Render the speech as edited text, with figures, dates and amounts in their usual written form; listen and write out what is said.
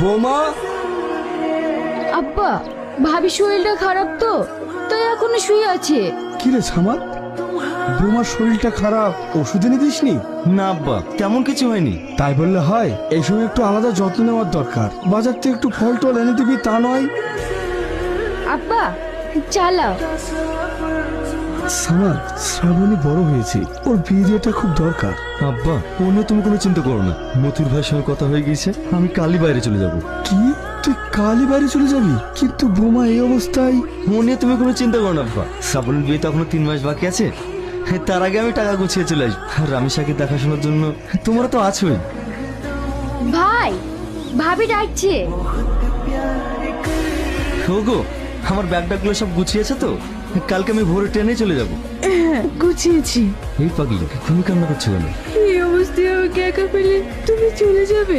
বৌমা। আব্বা, ভাবি শরীরটা খারাপ তো, তাই এখনো শুয়ে আছে। কি রে সামাদ, বৌমার শরীরটা খারাপ, ওষুধ এনে দিসনি? না আব্বা, তেমন কিছু হয়নি। তাই বললে হয়? এই সময় একটু আলাদা যত্ন নেওয়ার দরকার। বাজার থেকে একটু ফল টল এনে দিবি, তা নয়? আব্বা চালাও। সামাদ, শ্রাবণী বড় হয়েছে, ওর বিয়েটা খুব দরকার। আব্বা, ও নিয়ে তুমি কোনো চিন্তা করো না। মতির ভাইয়ের সঙ্গে কথা হয়ে গিয়েছে, আমি কালই বাইরে চলে যাব। কি, তুই কালই বাড়ি চলে যাবি? কিন্তু বৌমা এই অবস্থায়। ও নিয়ে তুমি কোনো চিন্তা করো না আব্বা। শ্রাবণের বিয়ে তো এখনো 3 মাস বাকি আছে। তার আগে আমি টাকা গুছিয়ে চলে আসবো। আর রামিসাকে দেখাশোনার জন্য তোমরা তো আছোই। ভাই, ভাবি ডাকছে। ওগো, আমার ব্যাগটাগুলো সব গুছিয়েছে তো? কালকে আমি ভোরে ট্রেনে চলে যাব। হ্যাঁ, গুছিয়েছি। এই পাগলি, তুমি কান্না করছো কেন? এই অবস্থায় আমাকে একা পেলে তুমি চলে যাবে?